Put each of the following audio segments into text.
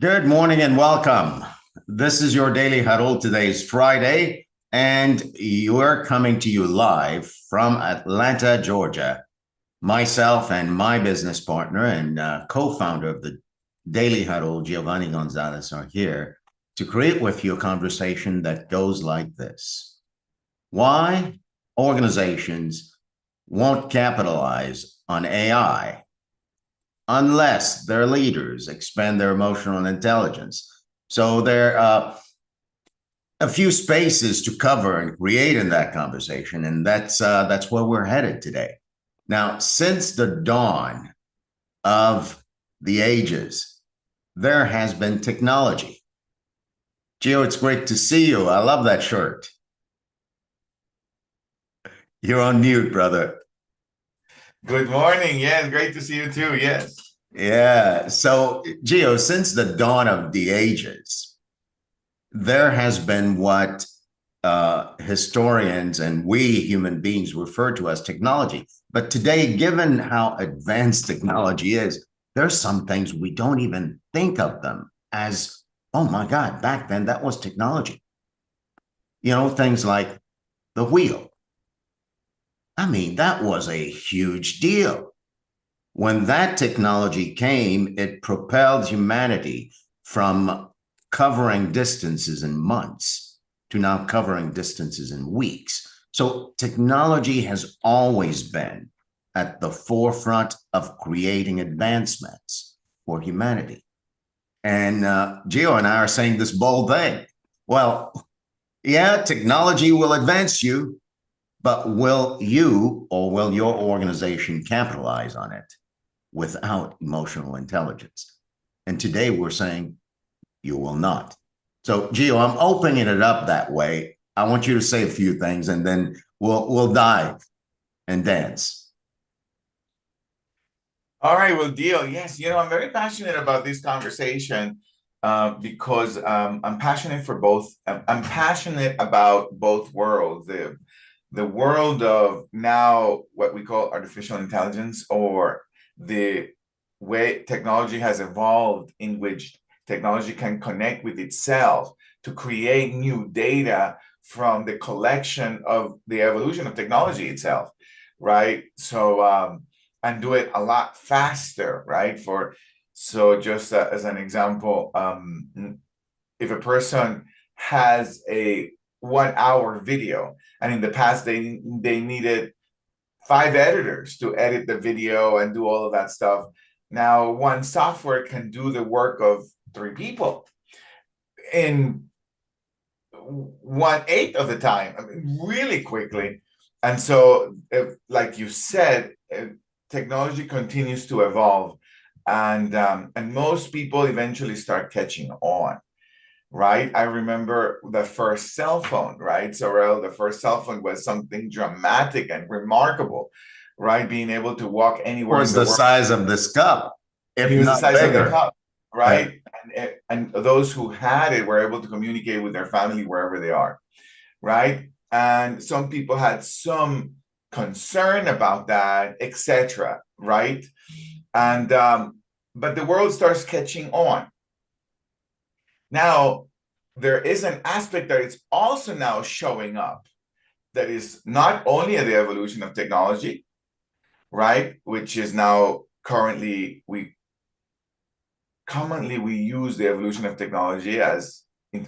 Good morning and welcome. This is your Daily Huddle. Today is Friday, and we're coming to you live from Atlanta, Georgia. Myself and my business partner and co-founder of the Daily Huddle, Giovanni Gonzalez, are here to create with you a conversation that goes like this. Why organizations won't capitalize on AI unless their leaders expand their emotional intelligence. So there are a few spaces to cover and create in that conversation, and that's where we're headed today. Now, since the dawn of the ages, there has been technology. Gio, it's great to see you. I love that shirt. You're on mute, brother. Good morning. Yes, great to see you too. Yes. Yeah. So, Gio, since the dawn of the ages, there has been what historians and we human beings refer to as technology. But today, given how advanced technology is, there's some things we don't even think of them as, oh my God, back then that was technology. You know, things like the wheel. I mean, that was a huge deal. When that technology came, it propelled humanity from covering distances in months to now covering distances in weeks. So technology has always been at the forefront of creating advancements for humanity. And Gio and I are saying this bold thing. Well, yeah, technology will advance you, but will you or will your organization capitalize on it without emotional intelligence? And today we're saying you will not. So, Gio, I'm opening it up that way. I want you to say a few things, and then we'll dive and dance. All right. Well, deal. Yes. I'm very passionate about this conversation because I'm passionate for both. I'm passionate about both worlds. The world of now what we call artificial intelligence, or the way technology has evolved, in which technology can connect with itself to create new data from the collection of the evolution of technology itself, right? So and do it a lot faster, right? So just as an example, if a person has a 1 hour video, and in the past they needed 5 editors to edit the video and do all of that stuff. Now one software can do the work of 3 people in 1/8 of the time. I mean, really quickly. And so, like you said, technology continues to evolve, and most people eventually start catching on, right? I remember the first cell phone, right? Saurel, the first cell phone was something dramatic and remarkable, right? Being able to walk anywhere in Was the the world. size of this cup, He if was the not size of the bigger. cup, right? And those who had it were able to communicate with their family wherever they are, right? And some people had some concern about that, etc., right? And but the world starts catching on. Now, there is an aspect that is also now showing up that is not only the evolution of technology, right? Which is now currently we commonly we use the evolution of technology as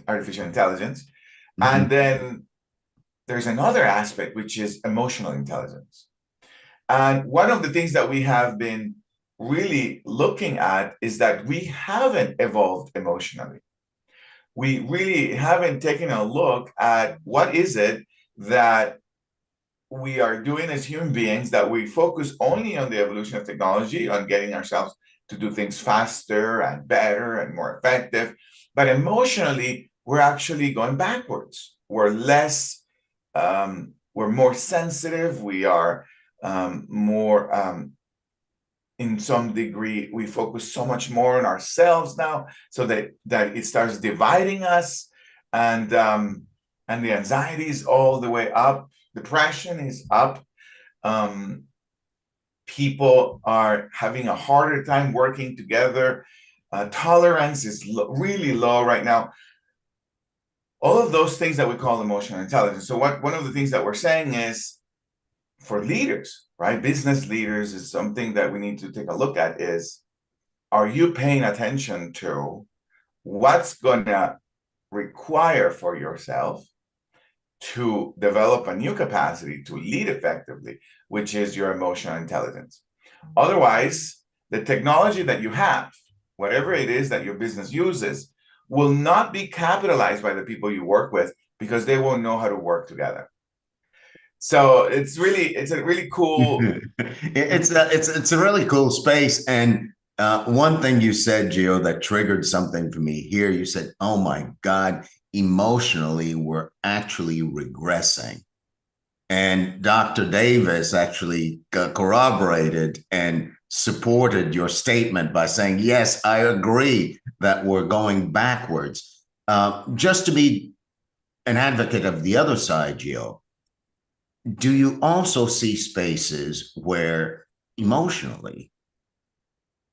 artificial intelligence. Mm-hmm. And then there's another aspect, which is emotional intelligence. And one of the things that we have been really looking at is that we haven't evolved emotionally. We really haven't taken a look at what is it that we are doing as human beings, that we focus only on the evolution of technology, on getting ourselves to do things faster and better and more effective. But emotionally, we're actually going backwards. We're less, we're more sensitive. We are more, in some degree, we focus so much more on ourselves now, so that it starts dividing us, and the anxiety is all the way up. Depression is up. People are having a harder time working together. tolerance is really low right now. All of those things that we call emotional intelligence. So one of the things that we're saying is, for leaders, right? Business leaders is something that we need to take a look at is, are you paying attention to what's going to require for yourself to develop a new capacity to lead effectively, which is your emotional intelligence? Otherwise, the technology that you have, whatever it is that your business uses, will not be capitalized by the people you work with because they won't know how to work together. So it's a really cool. It's a really cool space. And one thing you said, Gio, that triggered something for me here. You said, "Oh my God, emotionally, we're actually regressing." And Dr. Davis actually corroborated and supported your statement by saying, "Yes, I agree that we're going backwards." Just to be an advocate of the other side, Gio, do you also see spaces where emotionally,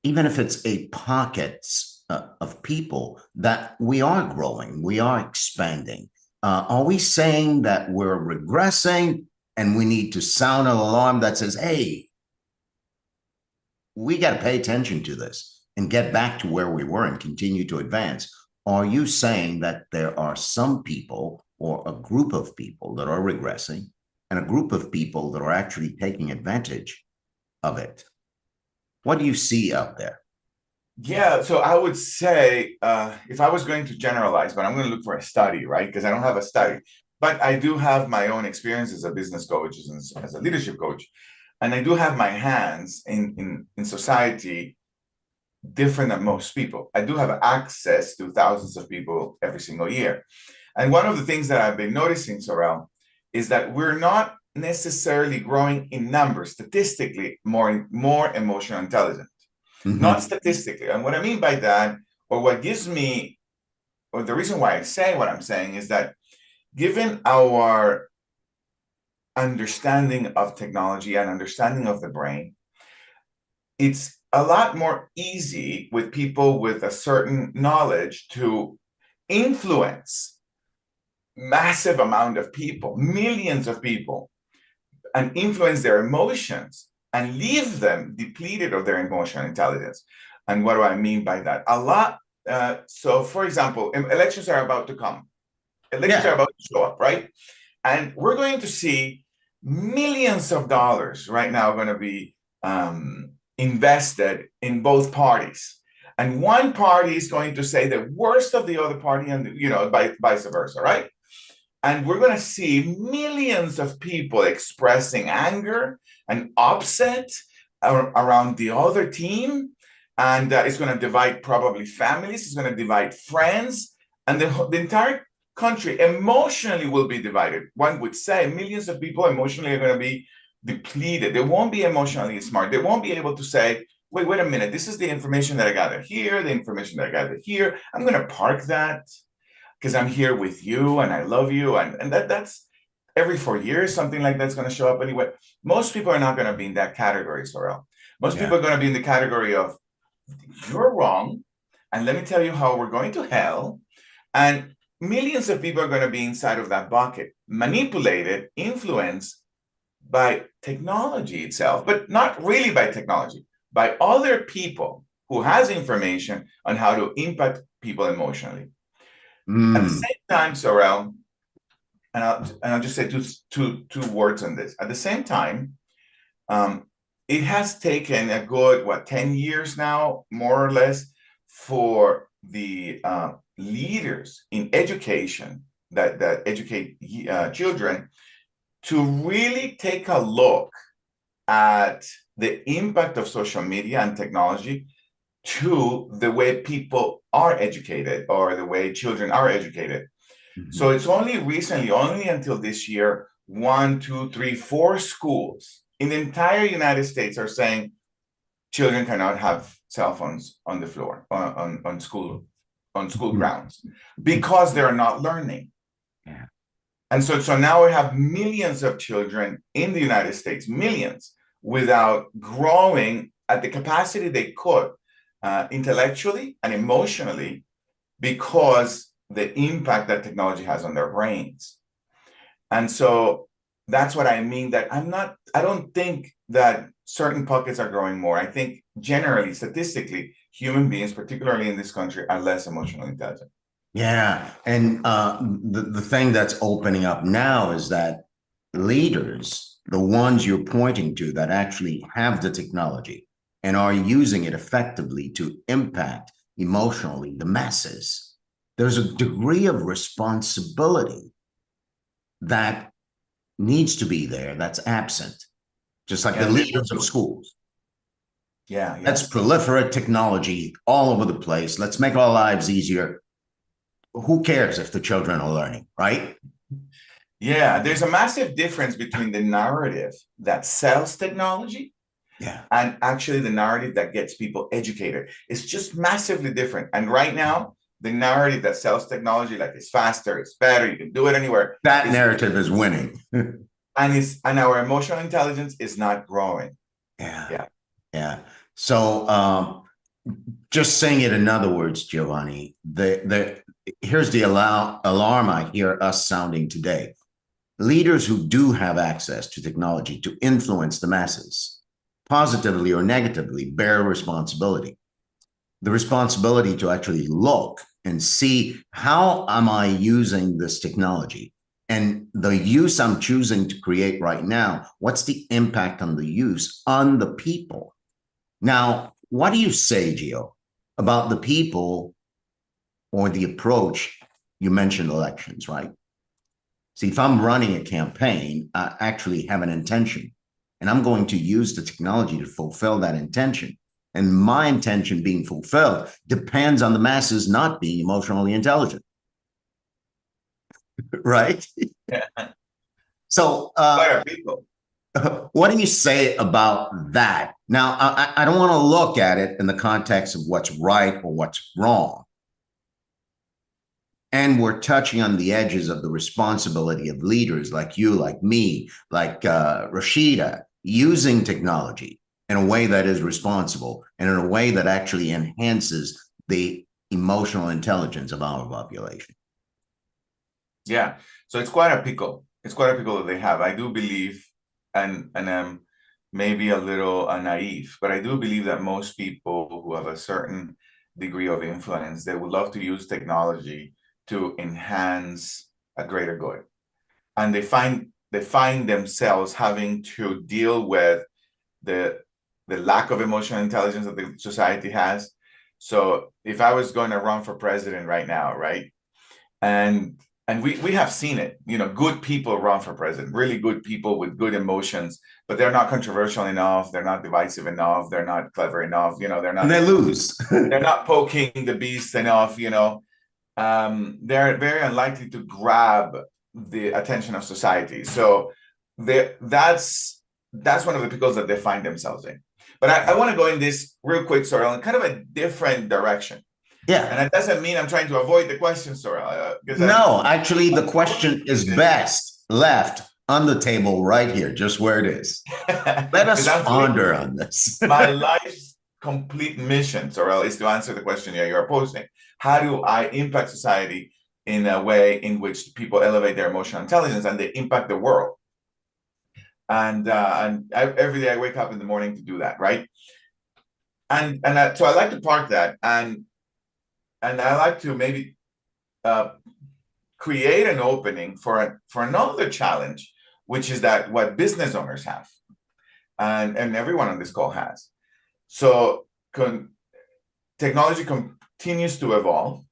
even if it's a pockets of people, that we are growing, we are expanding? Are we saying that we're regressing and we need to sound an alarm that says, "Hey, we got to pay attention to this and get back to where we were and continue to advance"? Are you saying that there are some people or a group of people that are regressing and a group of people that are actually taking advantage of it? What do you see out there? Yeah, so I would say, if I was going to generalize, but I'm going to look for a study, right? Because I don't have a study, but I do have my own experience as a business coach, as a leadership coach, and I do have my hands in society different than most people. I do have access to thousands of people every single year. And one of the things that I've been noticing, Saurel, is that we're not necessarily growing in numbers, statistically, more emotional intelligence, not Mm-hmm. statistically. And what I mean by that, or what gives me, or the reason why I say what I'm saying is that given our understanding of technology and understanding of the brain, it's a lot more easy with people with a certain knowledge to influence massive amount of people, millions of people, and influence their emotions and leave them depleted of their emotional intelligence. And what do I mean by that? A lot. So, for example, elections are about to come. Elections are Yeah. about to show up, right? And we're going to see millions of dollars right now going to be invested in both parties. And one party is going to say the worst of the other party, and vice versa, right? And we're going to see millions of people expressing anger and upset around the other team. And it's going to divide probably families, it's going to divide friends, and the entire country emotionally will be divided. One would say millions of people emotionally are going to be depleted. They won't be emotionally smart. They won't be able to say, wait a minute, this is the information that I gathered here, the information that I gathered here. I'm going to park that because I'm here with you and I love you. And that's every 4 years, something like that's going to show up anyway. Most people are not going to be in that category, Saurel. Most Yeah. people are going to be in the category of, you're wrong, and let me tell you how we're going to hell. And millions of people are going to be inside of that bucket, manipulated, influenced by technology itself, but not really by technology, by other people who has information on how to impact people emotionally. At the Mm. same time, Sorrel, and I'll just say two words on this. At the same time, it has taken a good 10 years now, more or less, for the leaders in education that educate children to really take a look at the impact of social media and technology to the way people are educated or the way children are educated. So Mhm. it's only recently, only until this year, 1, 2, 3, 4 schools in the entire United States are saying children cannot have cell phones on the floor, on school grounds, because they're not learning. Yeah. And so now we have millions of children in the United States, millions, without growing at the capacity they could. intellectually and emotionally, because the impact that technology has on their brains. And so that's what I mean, that I don't think that certain pockets are growing more. I think generally, statistically, human beings, particularly in this country, are less emotionally intelligent. Yeah. And the thing that's opening up now is that leaders, the ones you're pointing to that actually have the technology and are using it effectively to impact emotionally the masses, there's a degree of responsibility that needs to be there that's absent, just like the And leaders of schools. yeah, yeah. Let's proliferate technology all over the place. Let's make our lives easier. Who cares if the children are learning, right? Yeah, there's a massive difference between the narrative that sells technology Yeah. and actually the narrative that gets people educated. It's just massively different. And right now, the narrative that sells technology, like it's faster, it's better, you can do it anywhere, That is, narrative is winning. and our emotional intelligence is not growing. Yeah. Yeah. Yeah. So just saying it in other words, Giovanni, here's the alarm I hear us sounding today. Leaders who do have access to technology to influence the masses, positively or negatively, bear responsibility. The responsibility to actually look and see, how am I using this technology? And the use I'm choosing to create right now, what's the impact on the use on the people? Now, what do you say, Gio, about the people or the approach? You mentioned elections, right? See, if I'm running a campaign, I actually have an intention, and I'm going to use the technology to fulfill that intention. And my intention being fulfilled depends on the masses not being emotionally intelligent, right? Yeah. So, People. what do you say about that? Now, I don't want to look at it in the context of what's right or what's wrong. And we're touching on the edges of the responsibility of leaders like you, like me, like Rashida, using technology in a way that is responsible and in a way that actually enhances the emotional intelligence of our population. Yeah. So it's quite a pickle. It's quite a pickle that they have. I do believe, and I'm maybe a little naive, but I do believe that most people who have a certain degree of influence, they would love to use technology to enhance a greater good. And they find themselves having to deal with the lack of emotional intelligence that the society has. So if I was going to run for president right now, right? And we have seen it, good people run for president, really good people with good emotions, but they're not controversial enough, they're not divisive enough, they're not clever enough, they're And not they lose. they're not poking the beast enough, they're very unlikely to grab the attention of society. So that's one of the pickles that they find themselves in. But I want to go in this real quick, Saurel, in kind of a different direction. Yeah. And it doesn't mean I'm trying to avoid the question, Saurel. No, actually, the question is best left on the table right here, just where it is. Let us ponder on this. My life's complete mission, Saurel, is to answer the question you're posing. How do I impact society in a way in which people elevate their emotional intelligence and they impact the world? And every day I wake up in the morning to do that, right? So I like to park that, and I like to maybe create an opening for another challenge, which is that what business owners have, and everyone on this call has. So technology continues to evolve,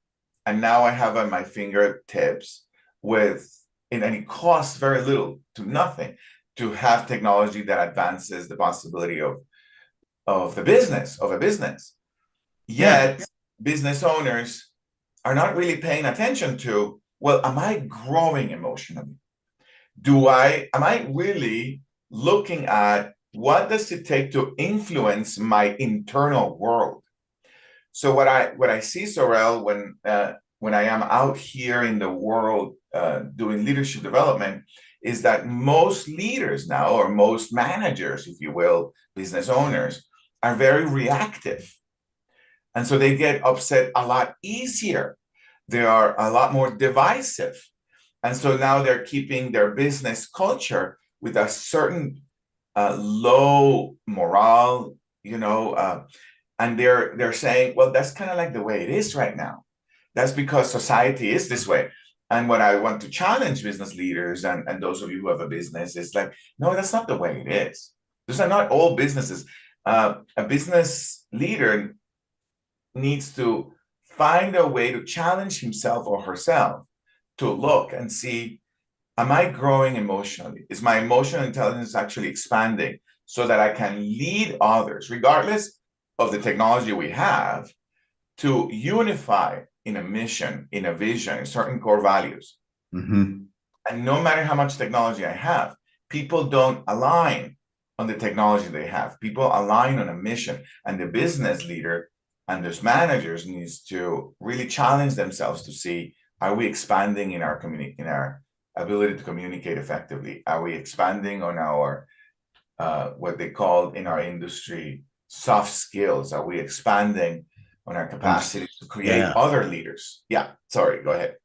and now I have at my fingertips and it costs very little to nothing to have technology that advances the possibility of a business. Yet business owners are not really paying attention to, well, am I growing emotionally? Am I really looking at what does it take to influence my internal world? So what I see, Saurel, when I am out here in the world doing leadership development, is that most leaders now, or most managers, if you will, business owners, are very reactive. And so they get upset a lot easier. They are a lot more divisive. And so now they're keeping their business culture with a certain low morale, and they're saying, well, that's kind of like the way it is right now. That's because society is this way. And what I want to challenge business leaders and those of you who have a business is like, no, that's not the way it is. Those are not all businesses. A business leader needs to find a way to challenge himself or herself to look and see, am I growing emotionally? Is my emotional intelligence actually expanding so that I can lead others, regardless of the technology we have, to unify in a mission, in a vision, in certain core values? Mm-hmm. And no matter how much technology I have, people don't align on the technology they have. People align on a mission, and the business leader and those managers needs to really challenge themselves to see, are we expanding in our in our ability to communicate effectively? Are we expanding on our what they call in our industry soft skills? Are we expanding on our capacity to create Yeah. other leaders? Yeah, sorry, go ahead.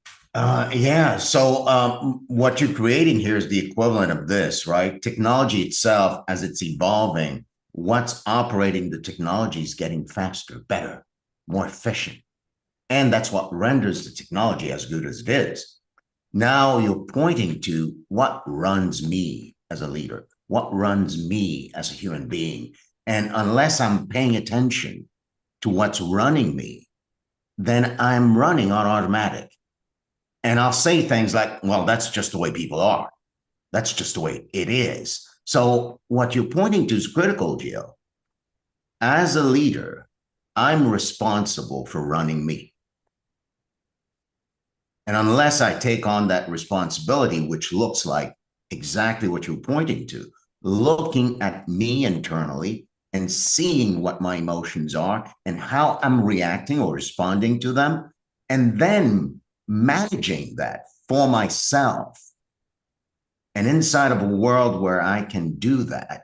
Yeah. So what you're creating here is the equivalent of this, right? Technology itself, as it's evolving, what's operating the technology is getting faster, better, more efficient. And that's what renders the technology as good as it is. Now you're pointing to what runs me as a leader, what runs me as a human being. And unless I'm paying attention to what's running me, then I'm running on automatic. And I'll say things like, well, that's just the way people are. That's just the way it is. So what you're pointing to is critical, Gio. As a leader, I'm responsible for running me. And unless I take on that responsibility, which looks like exactly what you're pointing to, looking at me internally and seeing what my emotions are and how I'm reacting or responding to them, and then managing that for myself. And inside of a world where I can do that,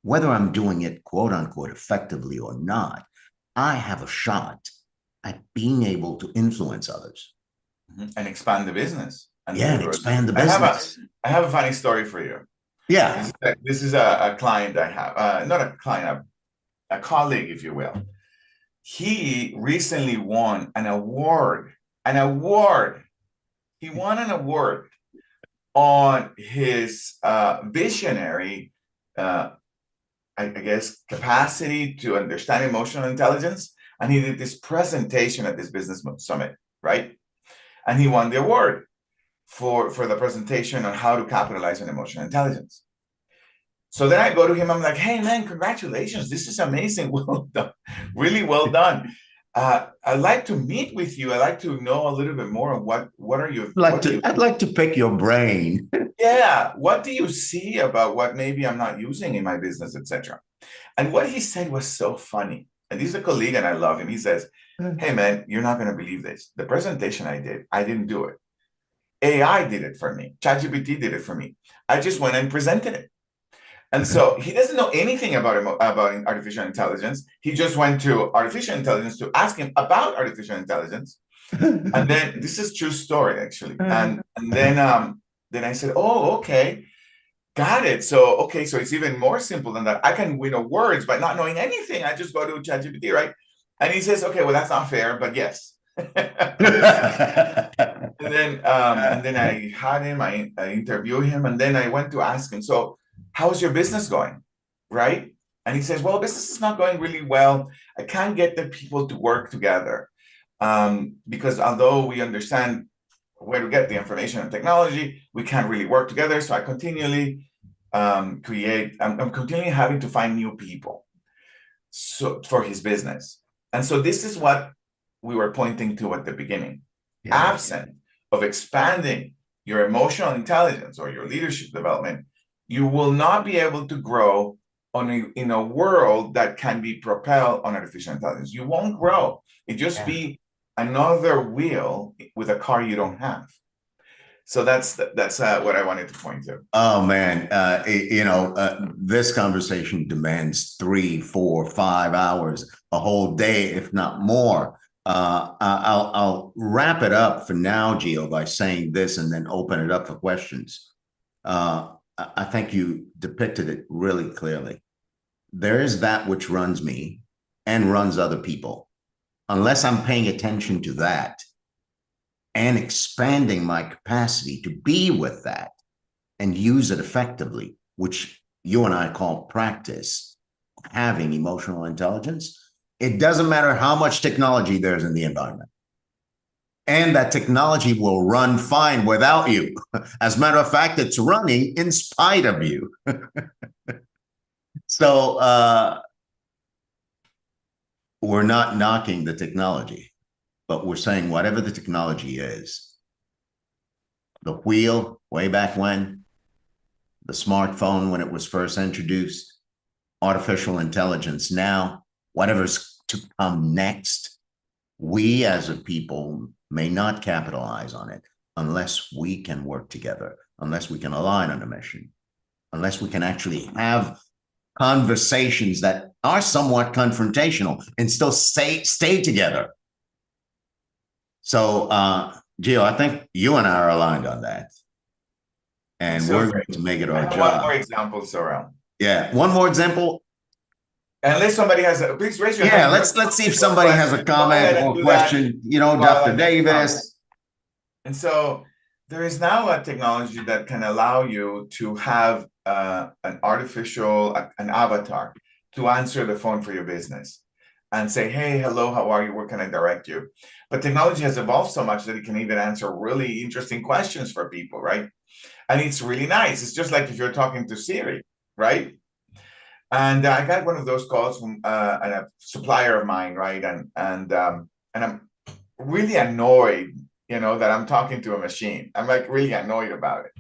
whether I'm doing it quote unquote effectively or not, I have a shot at being able to influence others. And expand the business and Yeah, and deliver. expand the business. I have a funny story for you. Yeah. This is a client I have, not a client, a colleague, if you will. He recently won an award. An award. He won an award on his visionary, I guess, capacity to understand emotional intelligence. And he did this presentation at this business summit, right? And he won the award for the presentation on how to capitalize on emotional intelligence. So then I go to him, I'm like, hey man, congratulations. This is amazing. Well done. Really well done. I'd like to meet with you. I'd like to know a little bit more on what are your I'd like to pick your brain. Yeah, what do you see about what maybe I'm not using in my business, etc. And what he said was so funny. And he's a colleague and I love him. He says, hey man, you're not going to believe this. The presentation I didn't do it. AI did it for me. ChatGPT did it for me. I just went and presented it. And so he doesn't know anything about artificial intelligence. He just went to artificial intelligence to ask him about artificial intelligence. And then this is true story actually. And then I said, oh, okay, got it. So okay, so it's even more simple than that. I can words by not knowing anything. I just go to ChatGPT, right? And he says, okay, well that's not fair, but yes. And then I had him, I interviewed him, and then I went to ask him, so how's your business going? Right? And he says, well, business is not going really well. I can't get the people to work together. Because although we understand where to get the information and technology, we can't really work together. So I continually I'm continually having to find new people for his business. And so this is what we were pointing to at the beginning. Yeah. Absent of expanding your emotional intelligence or your leadership development, you will not be able to grow in a world that can be propelled on artificial intelligence. You won't grow. It just be another wheel with a car you don't have. So that's what I wanted to point to. Oh man, this conversation demands 3, 4, 5 hours, a whole day, if not more. I'll wrap it up for now, Gio, by saying this, and then open it up for questions. I think you depicted it really clearly. There is that which runs me and runs other people. Unless I'm paying attention to that and expanding my capacity to be with that and use it effectively, which you and I call practice, having emotional intelligence, it doesn't matter how much technology there's in the environment. And that technology will run fine without you. As a matter of fact, it's running in spite of you. So we're not knocking the technology, but we're saying whatever the technology is, the wheel way back when, the smartphone when it was first introduced, artificial intelligence now, whatever's to come next, we as a people may not capitalize on it unless we can work together, unless we can align on a mission, unless we can actually have conversations that are somewhat confrontational and still stay together. So, Gio, I think you and I are aligned on that. And So we're going to make it our one job. more example, Saurel. Yeah, one more example. Unless somebody has a, please raise your hand. Yeah, let's see if somebody has a comment or question. Dr. Davis. And so there is now a technology that can allow you to have an avatar to answer the phone for your business and say, hey, hello, how are you? Where can I direct you? But technology has evolved so much that it can even answer really interesting questions for people, right? And it's really nice. It's just like if you're talking to Siri, right? And I got one of those calls from a supplier of mine, right? And I'm really annoyed, that I'm talking to a machine. I'm like really annoyed about it.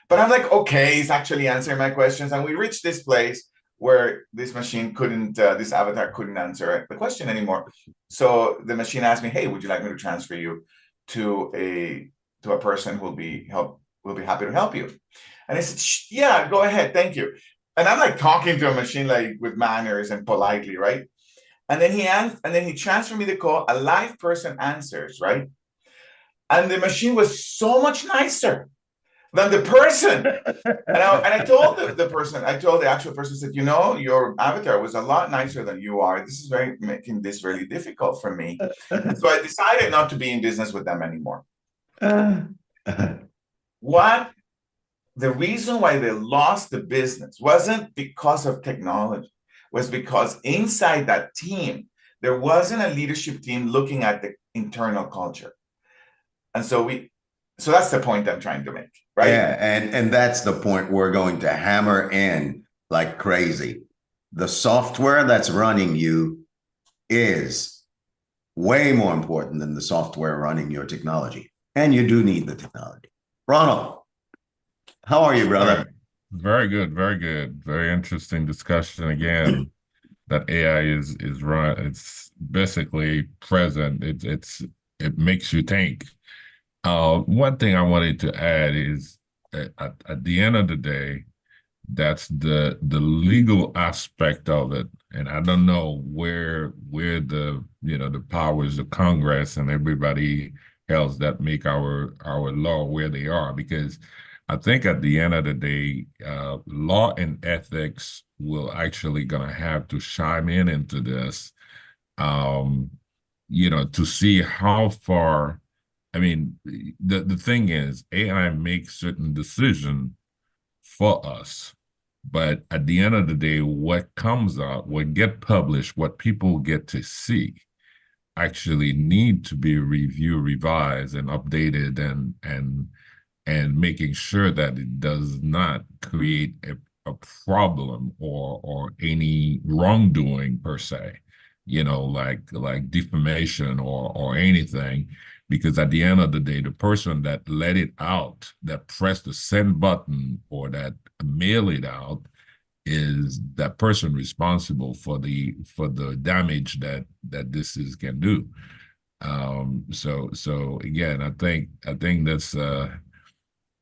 But I'm like, okay, he's actually answering my questions. And we reached this place where this machine couldn't, this avatar couldn't answer the question anymore. So the machine asked me, hey, would you like me to transfer you to a person who will be happy to help you? And I said, yeah, go ahead, thank you. And I'm like talking to a machine like with manners and politely, right? And then he transferred me the call. A live person answers, right? And the machine was so much nicer than the person. And I told the actual person, said, your avatar was a lot nicer than you are. This is making this really difficult for me. So I decided not to be in business with them anymore. What? The reason why they lost the business wasn't because of technology, was because inside that team, there wasn't a leadership team looking at the internal culture. And so that's the point I'm trying to make, right? Yeah, and that's the point we're going to hammer in like crazy. The software that's running you is way more important than the software running your technology. And you do need the technology. Ronald, how are you, brother? Very good, very good. Very interesting discussion again. That AI is run. It's basically present. It makes you think. One thing I wanted to add is at the end of the day, that's the legal aspect of it. And I don't know where the the powers of Congress and everybody else that make our law where they are, because I think at the end of the day, law and ethics will actually gonna have to chime in into this, um, to see how far. I mean, the thing is, AI makes certain decisions for us. But at the end of the day, what comes out, what get published, what people get to see actually need to be reviewed, revised, and updated and making sure that it does not create a problem or any wrongdoing per se, like defamation or anything. Because at the end of the day, the person that let it out, that pressed the send button or that mail it out, is that person responsible for the damage that this can do. So again, I think that's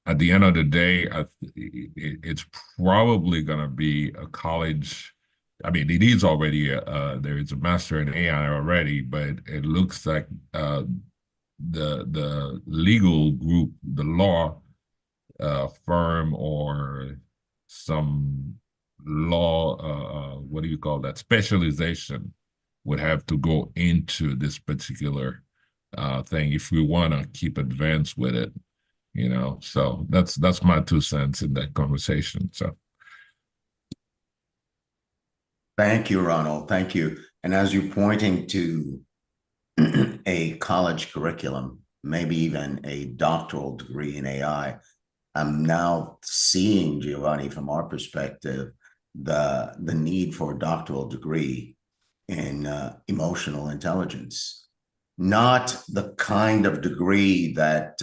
at the end of the day, it's probably going to be a college. I mean, it is already there is a master in AI already, but it looks like the legal group, the law firm, or some law what do you call that, specialization, would have to go into this particular thing if we want to keep advanced with it, you know. So that's my 2 cents in that conversation. So Thank you, Ronald. Thank you. And as you're pointing to a college curriculum, maybe even a doctoral degree in AI, I'm now seeing, Giovanni, from our perspective, the need for a doctoral degree in emotional intelligence, not the kind of degree that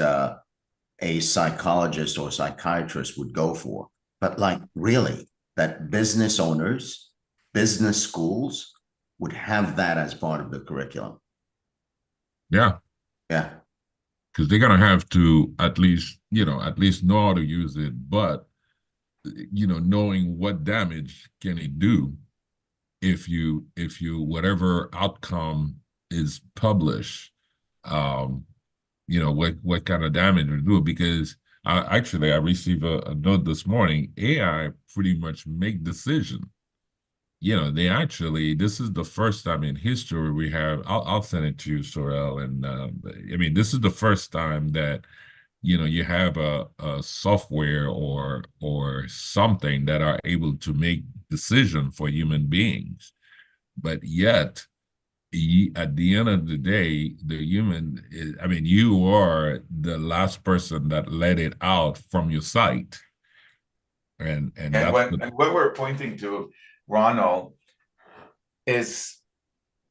a psychologist or psychiatrist would go for, but like really that business owners, business schools would have that as part of the curriculum. yeah, Yeah. because they're gonna have to at least, at least know how to use it, but knowing what damage can it do if you whatever outcome is published, um, what kind of damage it do. Because I received a note this morning. AI pretty much make decision. They actually, this is the first time in history we have. I'll send it to you, Saurel, and I mean, this is the first time that you have a software or something that are able to make decision for human beings, but yet at the end of the day, the human is, I mean, you are the last person that let it out from your site, and And that's what the and what we're pointing to, Ronald, is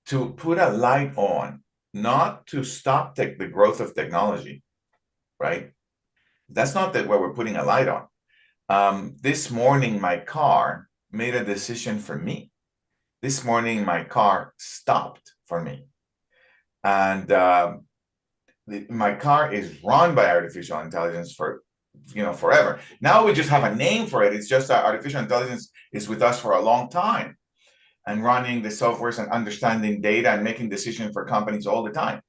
to put a light on, not to stop the growth of technology, right? That's not that what we're putting a light on. This morning, my car made a decision for me. This morning, my car stopped for me. And my car is run by artificial intelligence for forever. Now we just have a name for it. It's just that artificial intelligence is with us for a long time and running the softwares and understanding data and making decisions for companies all the time.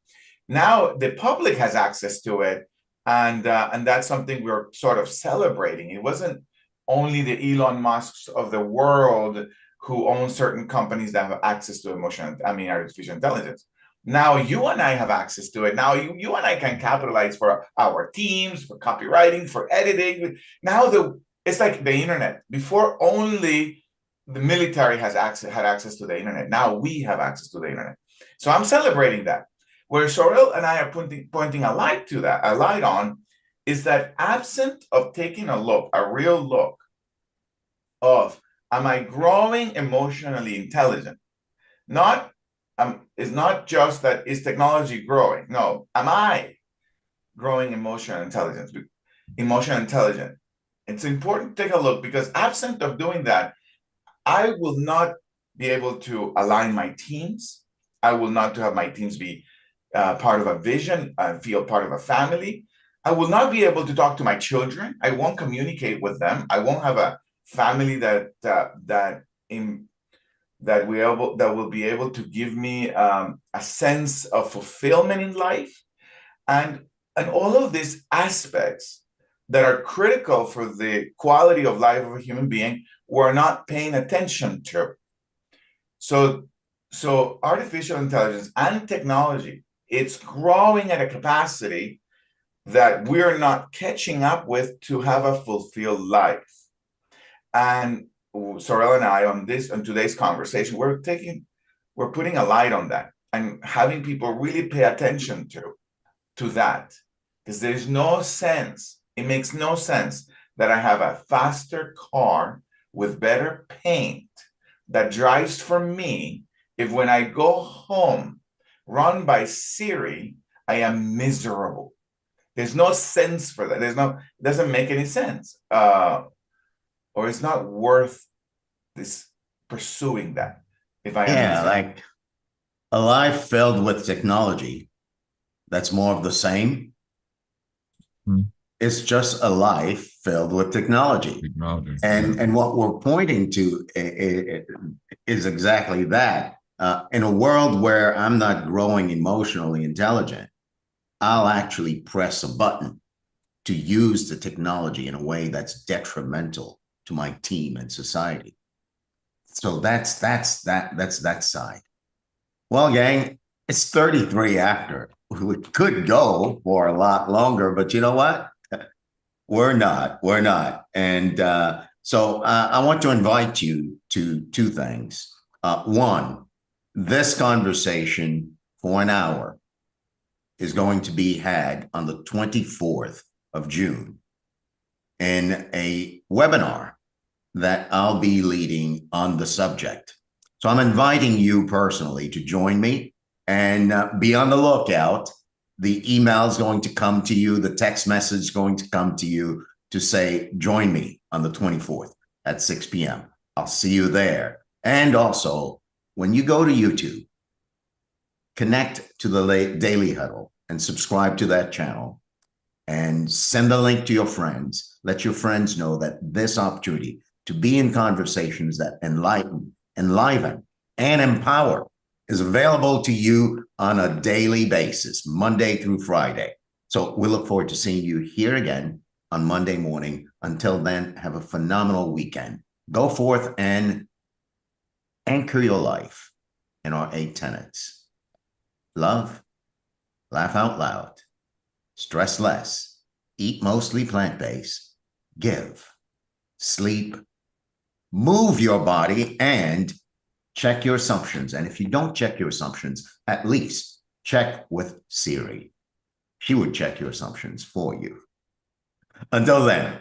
Now the public has access to it, and that's something we're sort of celebrating. It wasn't only the Elon Musks of the world who own certain companies that have access to artificial intelligence. Now you and I have access to it. Now you and I can capitalize for our teams, for copywriting, for editing. Now it's like the internet. Before, only the military had access to the internet. Now we have access to the internet. So I'm celebrating that. Where Saurel and I are pointing a light on, is that absent of taking a real look of, am I growing emotionally intelligent? It's not just that, is technology growing? No, am I growing emotional intelligence? Emotional intelligence. It's important to take a look, because absent of doing that, I will not be able to align my teams. I will not have my teams be part of a vision, feel part of a family. I will not be able to talk to my children. I won't communicate with them. I won't have a family that will be able to give me a sense of fulfillment in life, and all of these aspects that are critical for the quality of life of a human being, we're not paying attention to. So artificial intelligence and technology, it's growing at a capacity that we're not catching up with to have a fulfilled life. And Saurel and I, on today's conversation, we're putting a light on that and having people really pay attention to that, because there's no sense. It makes no sense that I have a faster car with better paint that drives for me if, when I go home, run by Siri, I am miserable. There's no sense for that. It doesn't make any sense. Or it's not worth pursuing that if I am Yeah, miserable. like a life filled with technology that's more of the same Hmm. It's just a life filled with technology. Technology. And what we're pointing to is exactly that. In a world where I'm not growing emotionally intelligent, I'll actually press a button to use the technology in a way that's detrimental to my team and society. So that's that side. Well, gang, it's 33 after. We could go for a lot longer, but you know what? We're not. We're not. And so I want to invite you to two things. One, this conversation for an hour is going to be had on the 24th of June in a webinar that I'll be leading on the subject. So I'm inviting you personally to join me and be on the lookout. The email is going to come to you, the text message is going to come to you to say, join me on the 24th at 6 p.m. I'll see you there. And also, when you go to YouTube, connect to the Daily Huddle and subscribe to that channel and send the link to your friends. Let your friends know that this opportunity to be in conversations that enlighten, enliven, and empower is available to you on a daily basis, Monday through Friday. So we look forward to seeing you here again on Monday morning. Until then, have a phenomenal weekend. Go forth and anchor your life in our 8 tenets. Love, laugh out loud, stress less, eat mostly plant-based, give, sleep, move your body, and check your assumptions. And if you don't check your assumptions, at least check with Siri. She would check your assumptions for you. Until then,